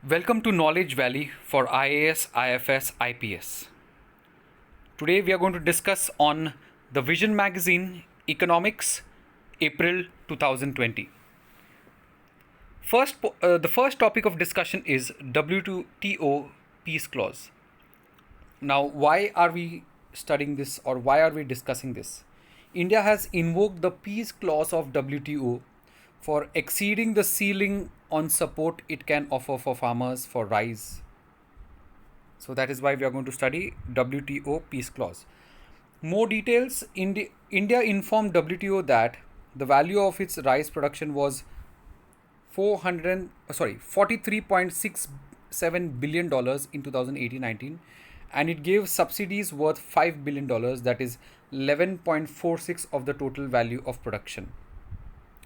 Welcome to Knowledge Valley for IAS, IFS, IPS. Today we are going to discuss on the Vision Magazine Economics, April 2020. The first topic of discussion is WTO Peace Clause. Now, why are we studying this or why are we discussing this? India has invoked the peace clause of WTO for exceeding the ceiling on support it can offer for farmers for rice. So that is why we are going to study WTO peace clause. More details. India informed WTO that the value of its rice production was 43.67 billion dollars in 2018-19, and it gave subsidies worth $5 billion, that is 11.46 of the total value of production.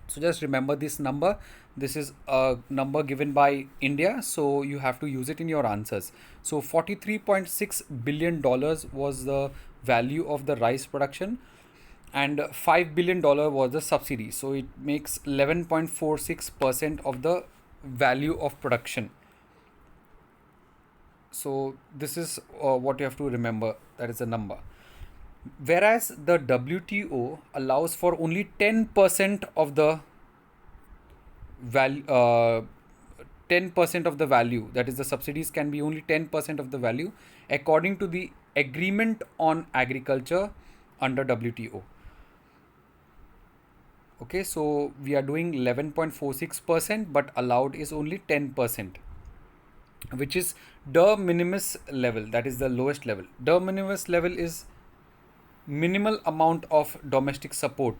So just remember this number. This is a number given by India, so you have to use it in your answers. So $43.6 billion was the value of the rice production, and $5 billion was the subsidy. So it makes 11.46% of the value of production. So this is what you have to remember. That is the number. Whereas the WTO allows for only 10% of the value, 10% of the value, that is the subsidies can be only 10% of the value according to the agreement on agriculture under WTO. Okay, so we are doing 11.46%, but allowed is only 10%, which is de minimis level, that is the lowest level. De minimis level is minimal amount of domestic support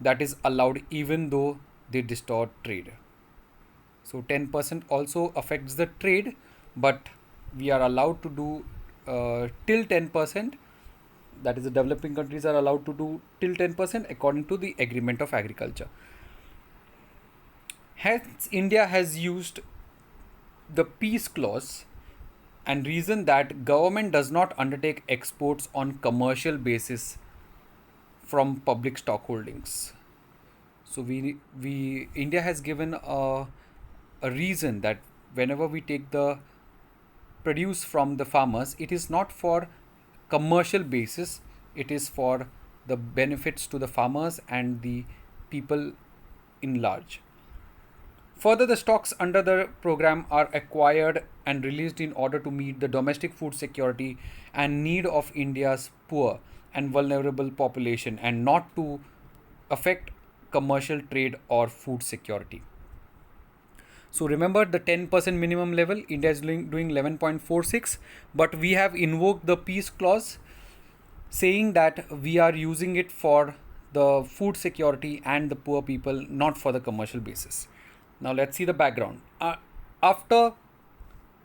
that is allowed even though they distort trade. So 10% also affects the trade, but we are allowed to do till 10%. That is, the developing countries are allowed to do till 10% according to the agreement of agriculture. Hence, India has used the peace clause and reason that government does not undertake exports on commercial basis from public stock holdings. So we India has given a reason that whenever we take the produce from the farmers, it is not for commercial basis, it is for the benefits to the farmers and the people in large. Further, the stocks under the program are acquired and released in order to meet the domestic food security and need of India's poor and vulnerable population, and not to affect commercial trade or food security. So remember the 10% minimum level, India is doing 11.46, but we have invoked the peace clause saying that we are using it for the food security and the poor people, not for the commercial basis. Now let's see the background. After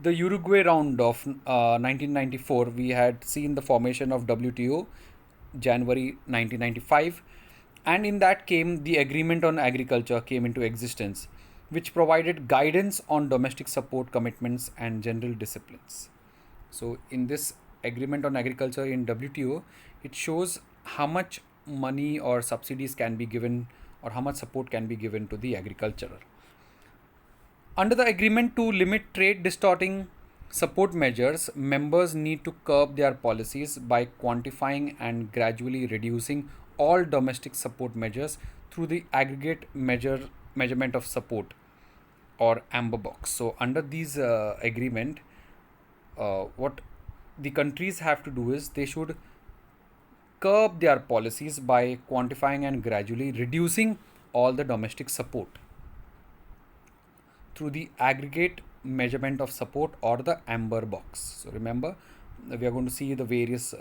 the Uruguay round of 1994, we had seen the formation of WTO, January 1995, and in that came the agreement on agriculture came into existence, which provided guidance on domestic support commitments and general disciplines. So in this agreement on agriculture in WTO, it shows how much money or subsidies can be given or how much support can be given to the agriculturer. Under the agreement to limit trade distorting support measures, members need to curb their policies by quantifying and gradually reducing all domestic support measures through the aggregate measurement of support, or amber box. So under these agreement, what the countries have to do is they should curb their policies by quantifying and gradually reducing all the domestic support through the aggregate measurement of support, or the amber box. So remember, we are going to see the various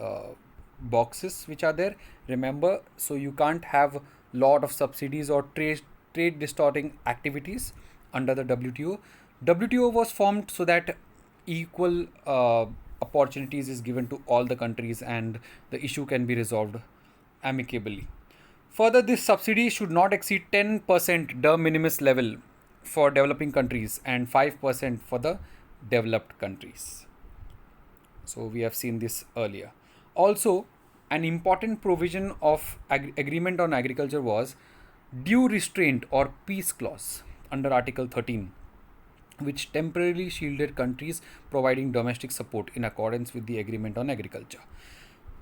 boxes which are there. Remember, so you can't have lot of subsidies or trade distorting activities under the WTO. WTO was formed so that equal opportunities is given to all the countries and the issue can be resolved amicably. Further, this subsidy should not exceed 10% de minimis level for developing countries and 5% for the developed countries. So we have seen this earlier. Also, an important provision of agreement on agriculture was due restraint or peace clause under Article 13. which temporarily shielded countries providing domestic support in accordance with the agreement on agriculture.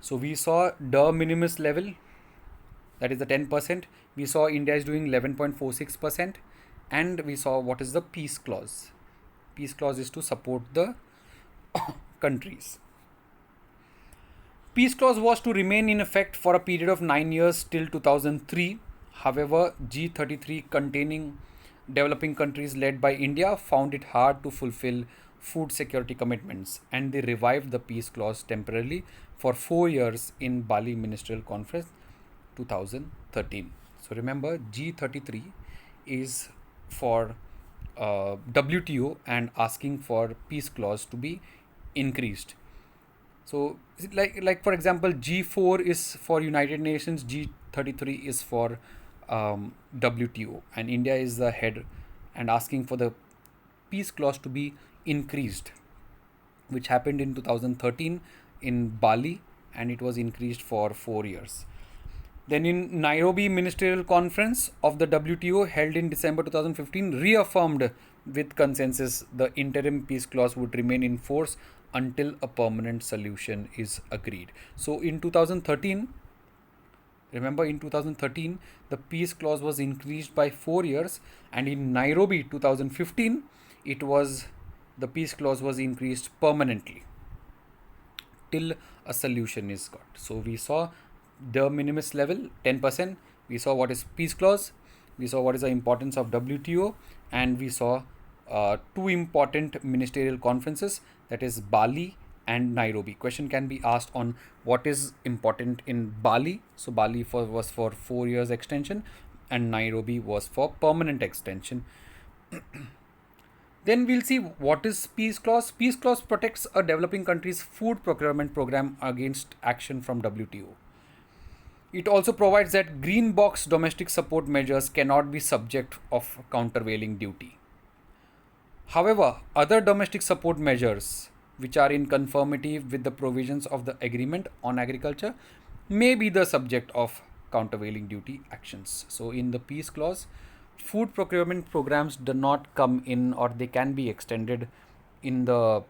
So we saw de minimis level, that is the 10%. We saw India is doing 11.46%, and we saw what is the peace clause. Peace clause is to support the countries. Peace clause was to remain in effect for a period of 9 years till 2003. However, G33 containing developing countries led by India found it hard to fulfill food security commitments, and they revived the peace clause temporarily for 4 years in Bali Ministerial Conference 2013. So remember, G33 is for WTO and asking for peace clause to be increased. So like for example, G4 is for United Nations, G33 is for WTO, and India is the head and asking for the peace clause to be increased, which happened in 2013 in Bali, and it was increased for 4 years. Then in Nairobi Ministerial Conference of the WTO held in December 2015 reaffirmed with consensus the interim peace clause would remain in force until a permanent solution is agreed. So in 2013, remember in 2013 the peace clause was increased by 4 years, and in Nairobi 2015 it was the peace clause was increased permanently till a solution is got. So we saw the minimus level 10%, we saw what is peace clause, we saw what is the importance of WTO, and we saw two important ministerial conferences, that is Bali and Nairobi. Question can be asked on what is important in Bali. So Bali was for 4 years extension, and Nairobi was for permanent extension. Then we'll see what is peace clause. Peace clause protects a developing country's food procurement program against action from WTO. It also provides that green box domestic support measures cannot be subject of countervailing duty. However, other domestic support measures which are in conformity with the provisions of the agreement on agriculture may be the subject of countervailing duty actions. So in the peace clause, food procurement programs do not come in, or they can be extended in the,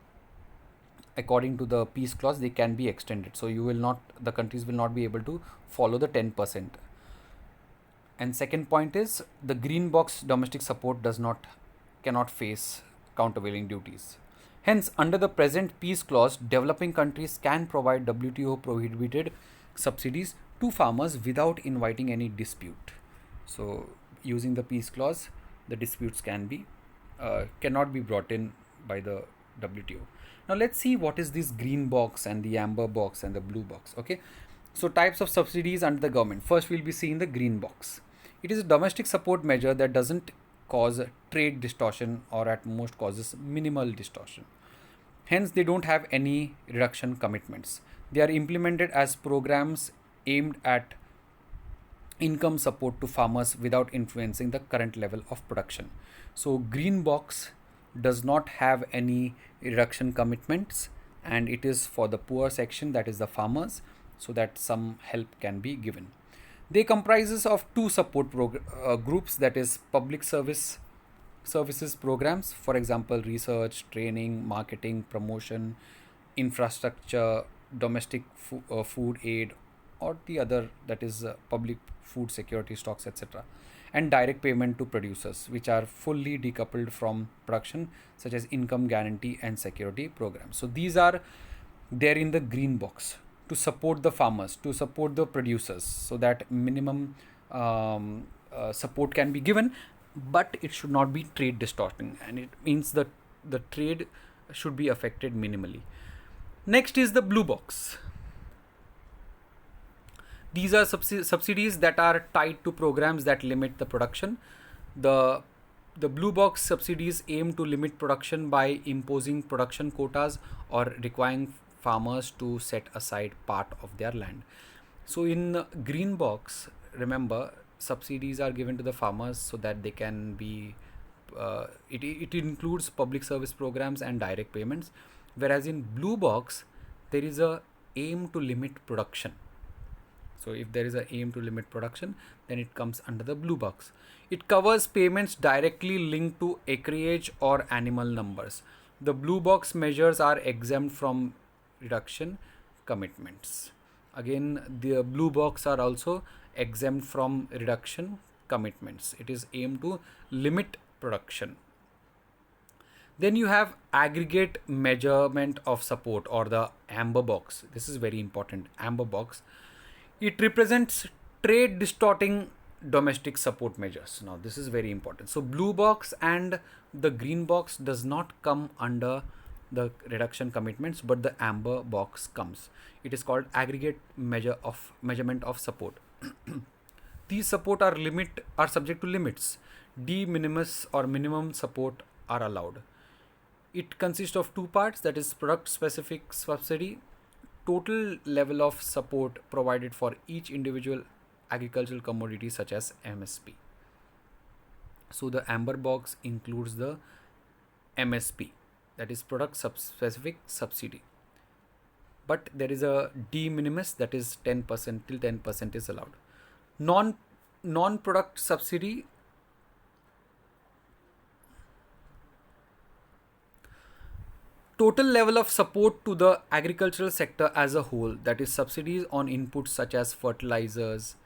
according to the peace clause, they can be extended. So you will not, the countries will not be able to follow the 10%. And second point is the green box domestic support cannot face countervailing duties. Hence, under the present peace clause, developing countries can provide WTO prohibited subsidies to farmers without inviting any dispute. So using the peace clause, the disputes cannot be brought in by the WTO. Now let's see what is this green box and the amber box and the blue box. Okay, so types of subsidies under the government. First we'll be seeing the green box. It is a domestic support measure that doesn't cause trade distortion, or at most causes minimal distortion. Hence they don't have any reduction commitments. They are implemented as programs aimed at income support to farmers without influencing the current level of production. So green box does not have any reduction commitments, and it is for the poor section, that is the farmers, so that some help can be given. They comprises of two support groups, that is public services programs, for example research, training, marketing, promotion, infrastructure, domestic food aid, or the other, that is public food security stocks, etc., and direct payment to producers, which are fully decoupled from production, such as income guarantee and security programs. So these are there in the green box to support the farmers, to support the producers, so that minimum support can be given, but it should not be trade distorting, and it means that the trade should be affected minimally. Next is the blue box. These are subsidies that are tied to programs that limit the production. The blue box subsidies aim to limit production by imposing production quotas or requiring farmers to set aside part of their land. So in green box, remember, subsidies are given to the farmers so that they can be it includes public service programs and direct payments, whereas in blue box there is a aim to limit production. So if there is an aim to limit production, then it comes under the blue box. It covers payments directly linked to acreage or animal numbers. The blue box measures are exempt from reduction commitments. Again, the blue box are also exempt from reduction commitments. It is aimed to limit production. Then you have aggregate measurement of support, or the amber box. This is very important. Amber box. It represents trade distorting domestic support measures. Now this is very important. So blue box and the green box does not come under the reduction commitments, but the amber box comes. It is called aggregate measurement of support. These support are subject to limits. De minimis or minimum support are allowed. It consists of two parts, that is product specific subsidy, total level of support provided for each individual agricultural commodity such as MSP. So the amber box includes the MSP, that is product specific subsidy. But there is a de minimis, that is 10%, till 10% is allowed. Non-product subsidy, total level of support to the agricultural sector as a whole, that is subsidies on inputs such as fertilizers,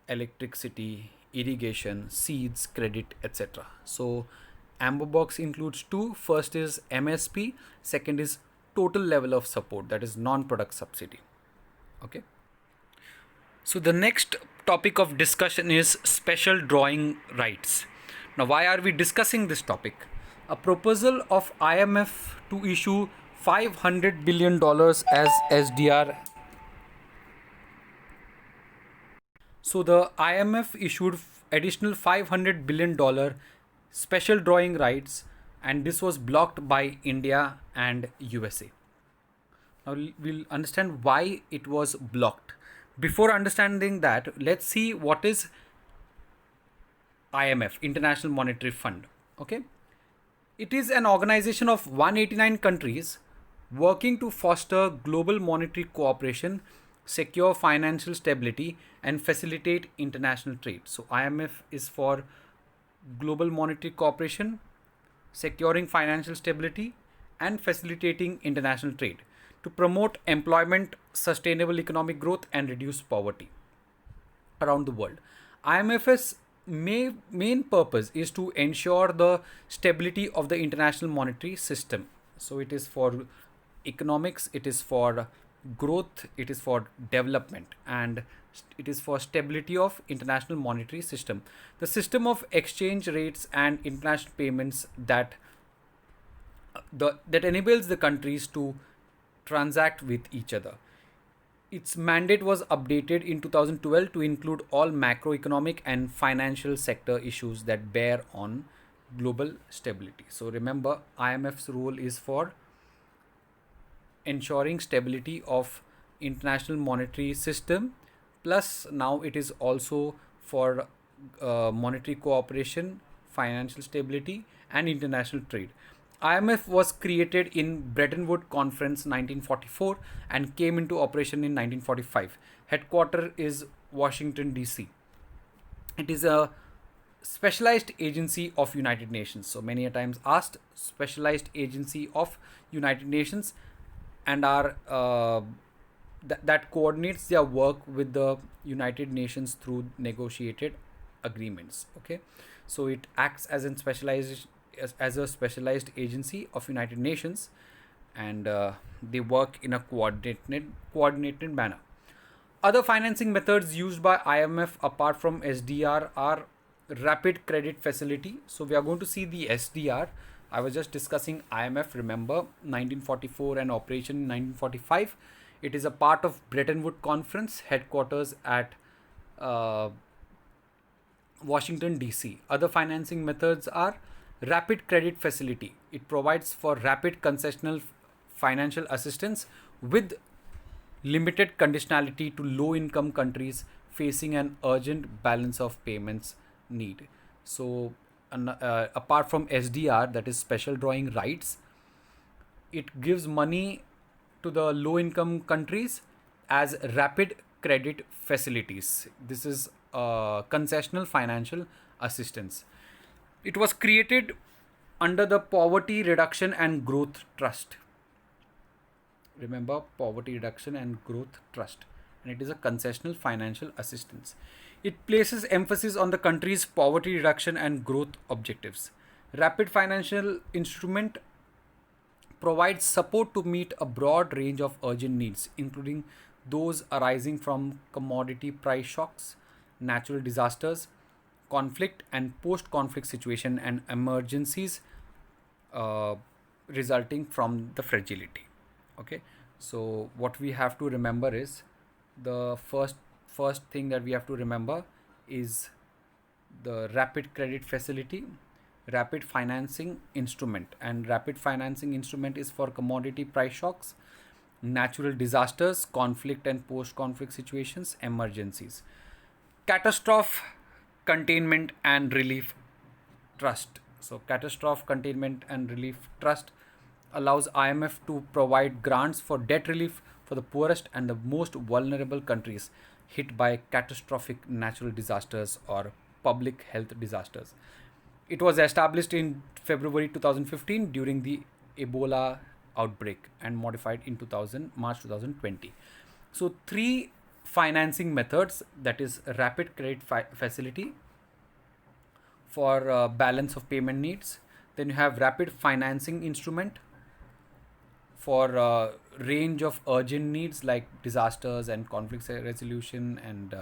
electricity, irrigation, seeds, credit, etc. So amber box includes two. First is MSP, second is total level of support, that is non-product subsidy. Okay. So the next topic of discussion is special drawing rights. Now why are we discussing this topic? A proposal of IMF to issue $500 billion as SDR. So the IMF issued additional $500 billion special drawing rights, and this was blocked by India and USA. Now we'll understand why it was blocked. Before understanding that, let's see what is IMF, International Monetary Fund. Okay. It is an organization of 189 countries working to foster global monetary cooperation, secure financial stability, and facilitate international trade. So IMF is for global monetary cooperation, securing financial stability, and facilitating international trade to promote employment, sustainable economic growth, and reduce poverty around the world. IMF's main purpose is to ensure the stability of the international monetary system. So it is for economics, it is for growth, it is for development, and it is for stability of international monetary system. The system of exchange rates and international payments that enables the countries to transact with each other. Its mandate was updated in 2012 to include all macroeconomic and financial sector issues that bear on global stability. So remember, IMF's role is for ensuring stability of international monetary system, plus now it is also for monetary cooperation, financial stability, and international trade. IMF was created in Bretton Woods Conference 1944 and came into operation in 1945. Headquarter is Washington DC. It is a specialized agency of United Nations. So many a times asked, specialized agency of United Nations, and are that coordinates their work with the United Nations through negotiated agreements. Okay, so it acts as a specialized agency of United Nations, and they work in a coordinated manner. Other financing methods used by IMF apart from SDR are rapid credit facility. So we are going to see the SDR. I was just discussing IMF, remember 1944 and operation in 1945. It is a part of Bretton Woods Conference, headquarters at Washington DC. Other financing methods are rapid credit facility. It provides for rapid concessional financial assistance with limited conditionality to low income countries facing an urgent balance of payments need. So apart from SDR, that is special drawing rights, it gives money to the low income countries as rapid credit facilities. This is concessional financial assistance. It was created under the Poverty Reduction and Growth Trust. Remember, Poverty Reduction and Growth Trust, and it is a concessional financial assistance. It places emphasis on the country's poverty reduction and growth objectives. Rapid financial instrument provides support to meet a broad range of urgent needs, including those arising from commodity price shocks, natural disasters, conflict and post conflict situation, and emergencies uh, resulting from the fragility. Okay, so what we have to remember is the first thing that we have to remember is the rapid credit facility, rapid financing instrument, and rapid financing instrument is for commodity price shocks, natural disasters, conflict and post conflict situations, emergencies. Catastrophe containment and relief trust. So catastrophe containment and relief trust allows IMF to provide grants for debt relief for the poorest and the most vulnerable countries hit by catastrophic natural disasters or public health disasters. It was established in February 2015 during the Ebola outbreak and modified in March 2020. So three financing methods, that is rapid credit facility for balance of payment needs. Then you have rapid financing instrument for range of urgent needs like disasters and conflict resolution and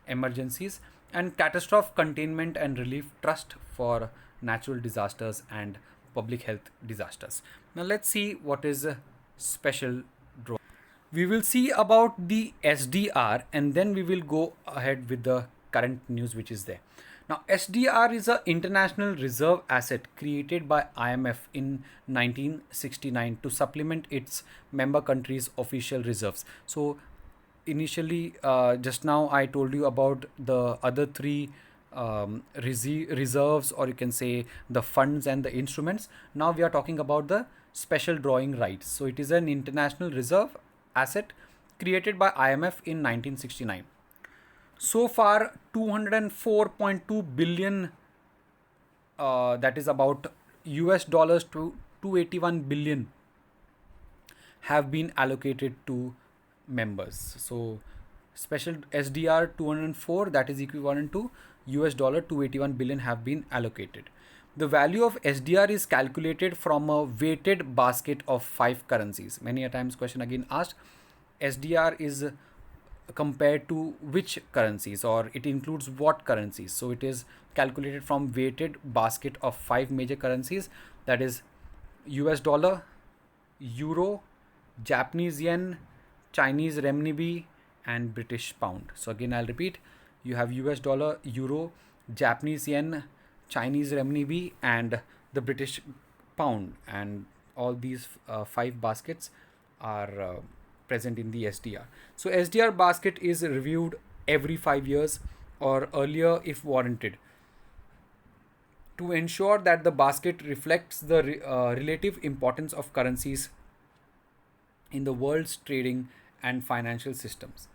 emergencies, and catastrophe containment and relief trust for natural disasters and public health disasters. Now let's see what is a special draw. We will see about the SDR and then we will go ahead with the current news which is there. Now, SDR is an international reserve asset created by IMF in 1969 to supplement its member countries' official reserves. So, initially, just now I told you about the other three reserves, or you can say the funds and the instruments. Now we are talking about the special drawing rights. So, it is an international reserve asset created by IMF in 1969. So far, 204.2 billion, that is about US dollars to 281 billion, have been allocated to members. So, special SDR 204, that is equivalent to US dollar 281 billion, have been allocated. The value of SDR is calculated from a weighted basket of 5 currencies. Many a times question again asked, SDR is compared to which currencies, or it includes what currencies. So it is calculated from weighted basket of 5 major currencies, that is US dollar, euro, Japanese yen, Chinese renminbi, and British pound. So again I'll repeat, you have US dollar, euro, Japanese yen, Chinese renminbi, and the British pound, and all these 5 baskets are present in the SDR. So SDR basket is reviewed every 5 years or earlier if warranted, to ensure that the basket reflects the relative importance of currencies in the world's trading and financial systems.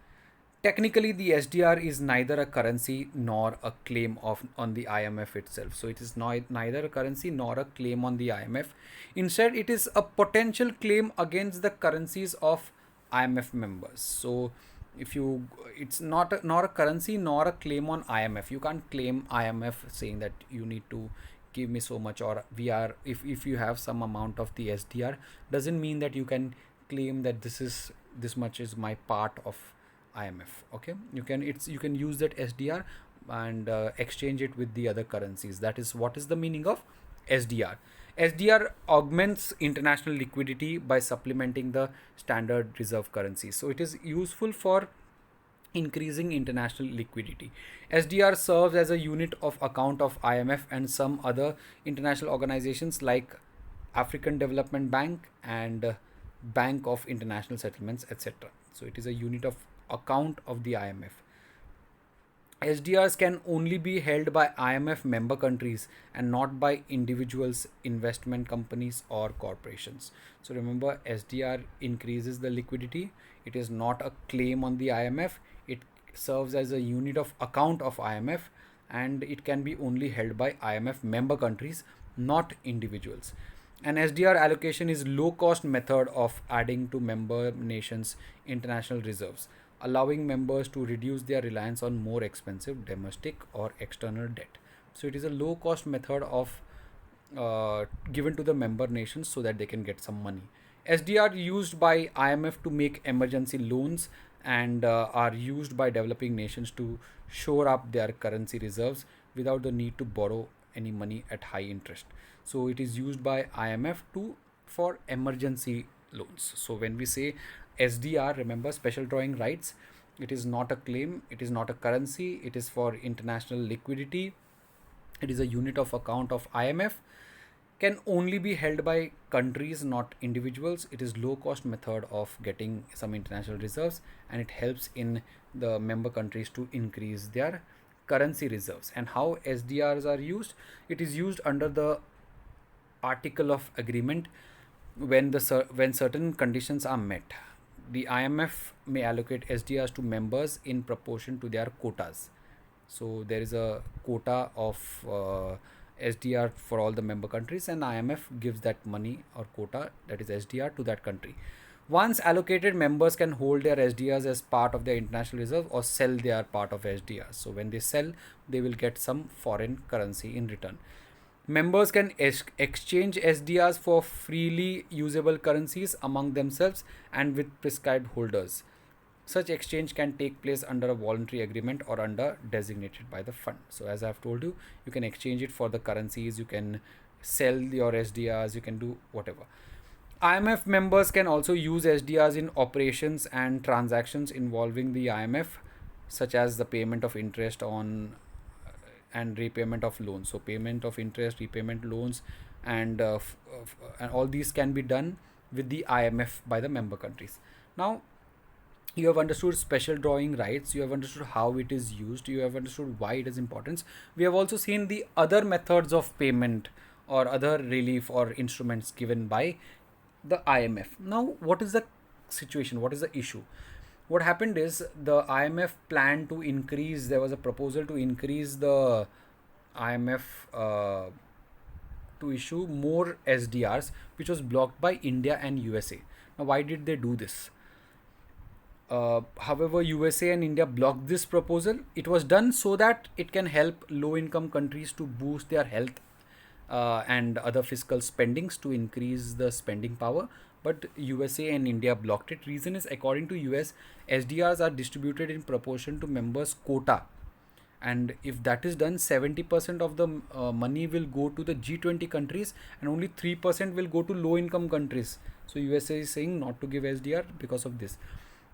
Technically, the SDR is neither a currency nor a claim on the IMF itself. So it is neither a currency nor a claim on the IMF. Instead, it is a potential claim against the currencies of IMF members. So if you, it's not a currency nor a claim on IMF. You can't claim IMF saying that you need to give me so much, or we are, if you have some amount of the SDR, doesn't mean that you can claim that this much is my part of IMF. Okay, you can use that SDR and exchange it with the other currencies. That is what is the meaning of SDR. SDR augments international liquidity by supplementing the standard reserve currency. So it is useful for increasing international liquidity. SDR serves as a unit of account of IMF and some other international organizations like African Development Bank and Bank of International Settlements, etc. So it is a unit of account of the IMF. SDRs can only be held by IMF member countries and not by individuals, investment companies, or corporations. So remember, SDR increases the liquidity. It is not a claim on the IMF. serves as a unit of account of IMF, and it can be only held by IMF member countries, not individuals. An SDR allocation is low cost method of adding to member nations international reserves, allowing members to reduce their reliance on more expensive domestic or external debt. So it is a low cost method of given to the member nations so that they can get some money. SDR used by IMF to make emergency loans and are used by developing nations to shore up their currency reserves without the need to borrow any money at high interest. So it is used by IMF to for emergency loans. So when we say SDR, remember special drawing rights. It is not a claim, it is not a currency, it is for international liquidity. It is a unit of account of IMF, can only be held by countries, not individuals. It is low cost method of getting some international reserves, and it helps in the member countries to increase their currency reserves. And how SDRs are used? It is used under the article of agreement when certain conditions are met. The IMF may allocate SDRs to members in proportion to their quotas. So there is a quota of SDR for all the member countries, and IMF gives that money or quota, that is SDR, to that country. Once allocated, members can hold their SDRs as part of their international reserve or sell their part of SDRs. So when they sell, they will get some foreign currency in return. Members can exchange SDRs for freely usable currencies among themselves and with prescribed holders. Such exchange can take place under a voluntary agreement or under designated by the fund. So as I've told you, you can exchange it for the currencies, you can sell your SDRs, you can do whatever. IMF members can also use SDRs in operations and transactions involving the IMF, such as the payment of interest on and repayment of loans. So payment of interest, repayment loans, and all these can be done with the IMF by the member countries. Now you have understood special drawing rights, you have understood how it is used, you have understood why it is important. We have also seen the other methods of payment or other relief or instruments given by the IMF. Now what is the situation, what is the issue? What happened is the IMF planned to increase, there was a proposal to increase the IMF to issue more SDRs, which was blocked by India and USA. Now why did they do this? However, USA and India blocked this proposal. It was done so that it can help low income countries to boost their health and other fiscal spendings to increase the spending power. But USA and India blocked it. Reason is, according to US, SDRs are distributed in proportion to members' quota. And if that is done, 70% of the money will go to the G20 countries and only 3% will go to low income countries. So USA is saying not to give SDR because of this.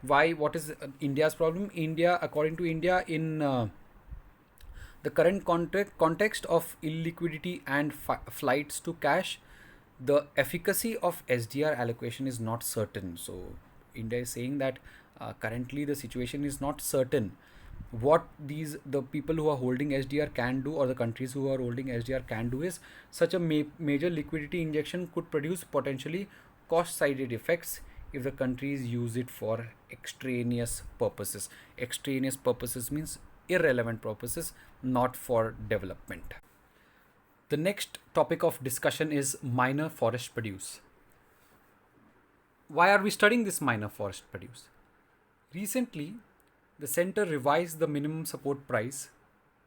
Why? What is India's problem? India, according to India, in the current context of illiquidity and flights to cash, the efficacy of SDR allocation is not certain. So India is saying that currently the situation is not certain. What the people who are holding SDR can do, or the countries who are holding SDR can do, is such a major liquidity injection could produce potentially cost-sided effects if the countries use it for extraneous purposes. Extraneous purposes means irrelevant purposes, not for development. The next topic of discussion is minor forest produce. Why are we studying this minor forest produce? Recently, the center revised the minimum support price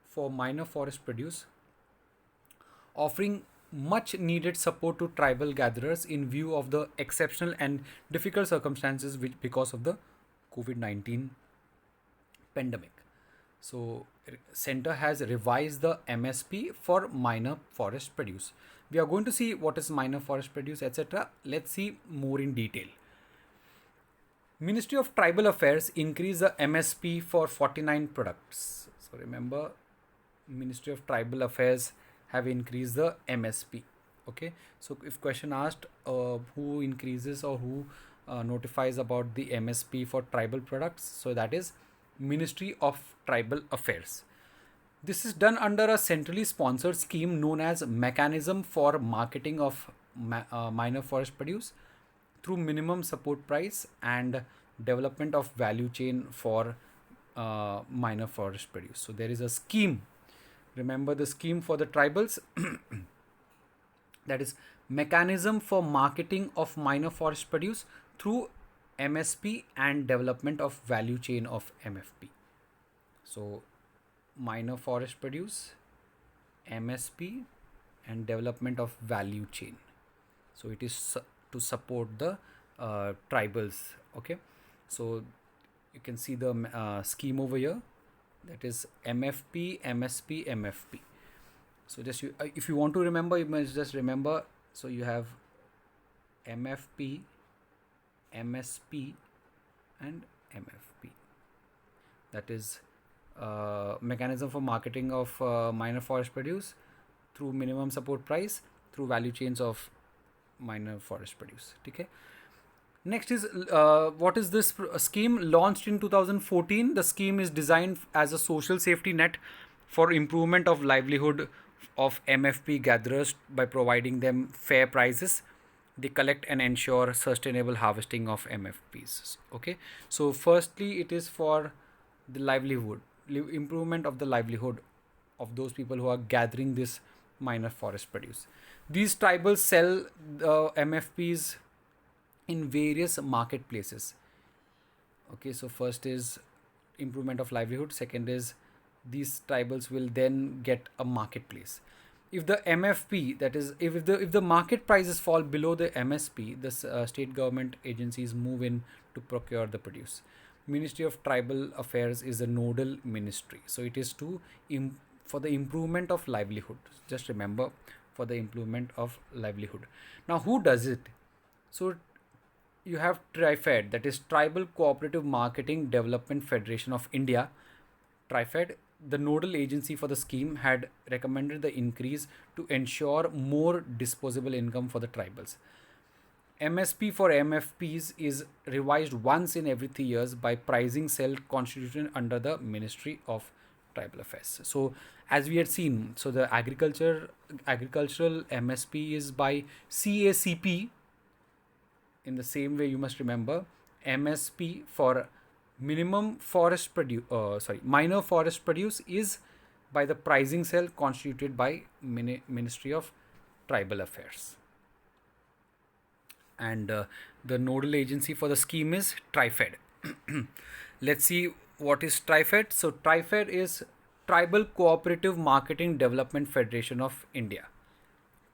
for minor forest produce, offering much needed support to tribal gatherers in view of the exceptional and difficult circumstances because of the COVID-19 pandemic. So center has revised the MSP for minor forest produce. We are going to see what is minor forest produce, etc. Let's see more in detail. Ministry of Tribal Affairs increased the MSP for 49 products. So remember, Ministry of Tribal Affairs have increased the MSP. Okay, so if question asked who increases or who notifies about the MSP for tribal products, so that is Ministry of Tribal Affairs. This is done under a centrally sponsored scheme known as Mechanism for Marketing of Minor Forest Produce through minimum support price and development of value chain for minor forest produce. So there is a scheme. Remember the scheme for the tribals? That is mechanism for marketing of minor forest produce through MSP and development of value chain of MFP. So minor forest produce, MSP, and development of value chain. So it is to support the tribals. Okay, so you can see the scheme over here, that is MFP, MSP, MFP. So just if you want to remember, you must just remember. So you have MFP, MSP, and MFP. That is mechanism for marketing of minor forest produce through minimum support price through value chains of minor forest produce. Okay. Next is what is this scheme? Launched in 2014. The scheme is designed as a social safety net for improvement of livelihood of MFP gatherers by providing them fair prices. They collect and ensure sustainable harvesting of MFPs. Okay, so firstly, it is for the livelihood, improvement of the livelihood of those people who are gathering this minor forest produce. These tribals sell the MFPs in various marketplaces. Okay, so first is improvement of livelihood, second is these tribals will then get a marketplace. If the MFP, that is if the market prices fall below the MSP, the state government agencies move in to procure the produce. Ministry of Tribal Affairs is a nodal ministry, so it is to for the improvement of livelihood. Just remember, for the improvement of livelihood. Now who does it? So you have TriFed, that is Tribal Cooperative Marketing Development Federation of India. TriFed, the nodal agency for the scheme, had recommended the increase to ensure more disposable income for the tribals. MSP for MFPs is revised once in every 3 years by pricing cell constituted under the Ministry of Tribal Affairs. So as we had seen, so the agricultural MSP is by CACP. In the same way, you must remember MSP for minor forest produce is by the pricing cell constituted by Ministry of Tribal Affairs. And the nodal agency for the scheme is TriFed. Let's see what is TriFed. So TriFed is Tribal Cooperative Marketing Development Federation of India.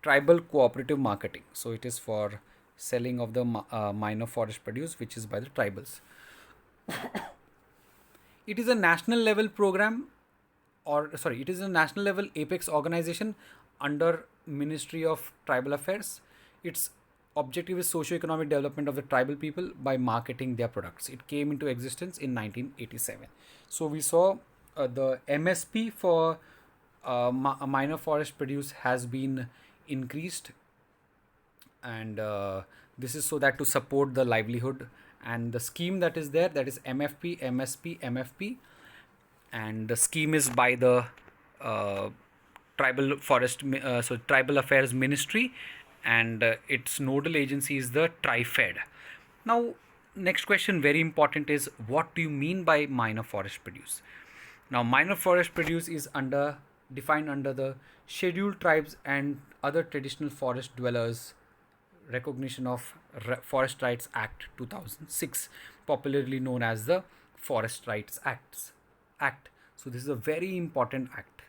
Tribal cooperative marketing. So it is for selling of the minor forest produce, which is by the tribals. It is a national level program, it is a national level apex organization under Ministry of Tribal Affairs. Its objective is socio-economic development of the tribal people by marketing their products. It came into existence in 1987. So we saw the MSP for minor forest produce has been increased, and this is so that to support the livelihood. And the scheme that is there, that is MFP, MSP, MFP, and the scheme is by the Tribal Affairs Ministry, and its nodal agency is the TriFed. Now, next question, very important, is what do you mean by minor forest produce? Now, minor forest produce is defined under the Scheduled Tribes and Other Traditional Forest Dwellers Recognition of Forest Rights Act 2006, popularly known as the Forest Rights Act. So this is a very important act.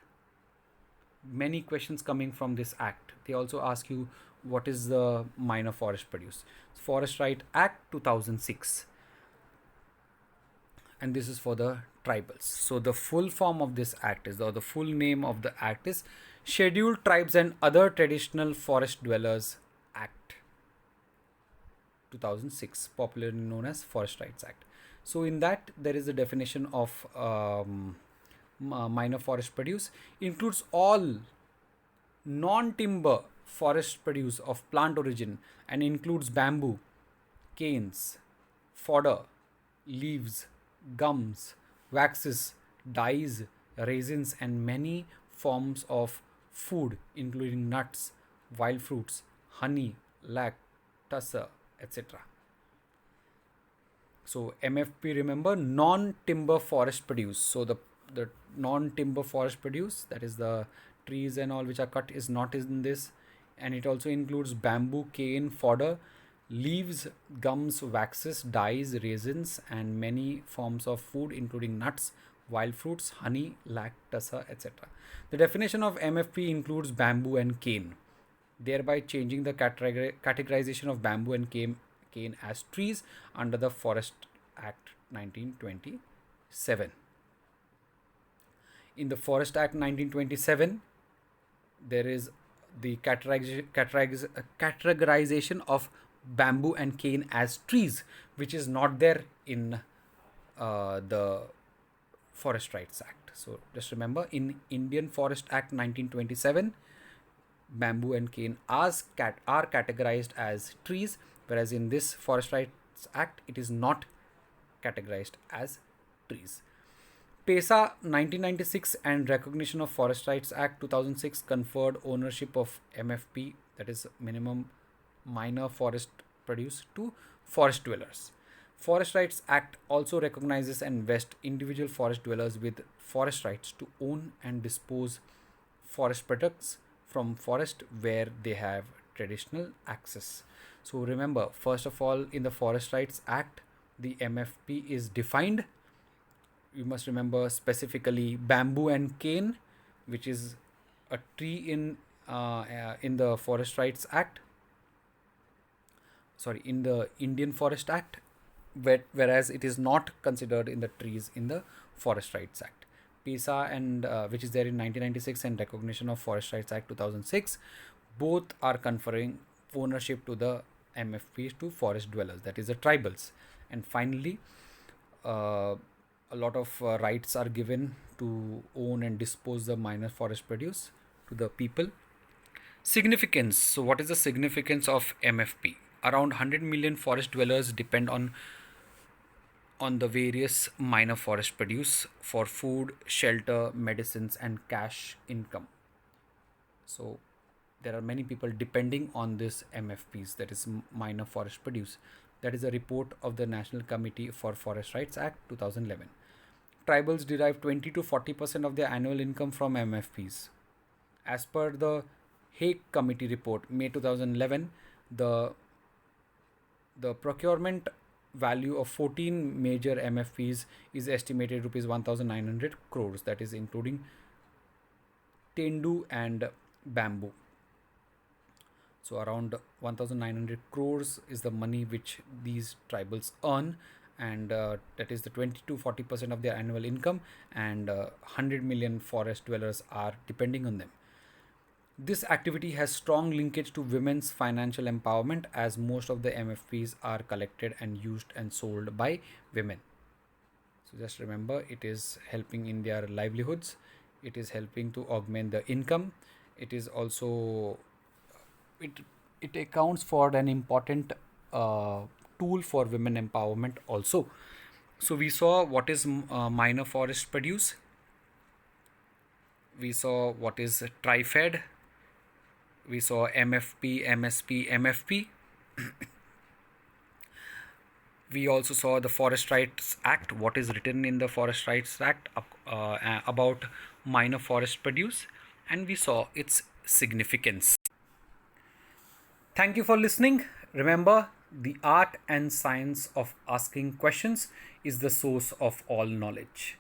Many questions coming from this act. They also ask you what is the minor forest produce. Forest Right Act 2006. And this is for the tribals. So the full form of this act is, or the full name of the act is, Scheduled Tribes and Other Traditional Forest Dwellers Act 2006, popularly known as Forest Rights Act. So in that, there is a definition of minor forest produce. Includes all non-timber forest produce of plant origin and includes bamboo, canes, fodder, leaves, gums, waxes, dyes, resins, and many forms of food, including nuts, wild fruits, honey, lac, tussar, etc. So MFP, remember, non-timber forest produce. So the non-timber forest produce, that is the trees and all which are cut, is not in this, and it also includes bamboo, cane, fodder, leaves, gums, waxes, dyes, resins, and many forms of food, including nuts, wild fruits, honey, lactasa, etc. The definition of MFP includes bamboo and cane, thereby changing the categorization of bamboo and cane as trees under the Forest Act 1927. In the Forest Act 1927, there is the categorization of bamboo and cane as trees, which is not there in the Forest Rights Act. So just remember, in Indian Forest Act 1927, bamboo and cane are categorized as trees, whereas in this Forest Rights Act, it is not categorized as trees. PESA 1996 and Recognition of Forest Rights Act 2006 conferred ownership of MFP, that is minimum minor forest produce, to forest dwellers. Forest Rights Act also recognizes and vests individual forest dwellers with forest rights to own and dispose forest products from forest where they have traditional access. So remember, first of all, in the Forest Rights Act, the MFP is defined. You must remember specifically bamboo and cane, which is a tree in the Forest Rights Act. Sorry, in the Indian Forest Act, whereas it is not considered in the trees in the Forest Rights Act. PESA and which is there in 1996 and Recognition of Forest Rights Act 2006, both are conferring ownership to the MFPs to forest dwellers, that is the tribals. And finally, a lot of rights are given to own and dispose the minor forest produce to the people. Significance. So what is the significance of MFP? Around 100 million forest dwellers depend on the various minor forest produce for food, shelter, medicines, and cash income. So there are many people depending on this MFPs, that is minor forest produce. That is a report of the National Committee for Forest Rights Act 2011. Tribals derive 20 to 40% of their annual income from MFPs. As per the Hague Committee report, May 2011, the procurement value of 14 major MFPs is estimated rupees 1,900 crores, that is including tendu and bamboo. So around 1,900 crores is the money which these tribals earn, and that is the 20 to 40% of their annual income, and 100 million forest dwellers are depending on them. This activity has strong linkage to women's financial empowerment, as most of the MFPs are collected and used and sold by women. So just remember, it is helping in their livelihoods, it is helping to augment the income, it is also it accounts for an important tool for women empowerment also. So we saw what is minor forest produce, we saw what is TriFed, we saw MFP, MSP, MFP. We also saw the Forest Rights Act, what is written in the Forest Rights Act about minor forest produce, and we saw its significance. Thank you for listening. Remember, the art and science of asking questions is the source of all knowledge.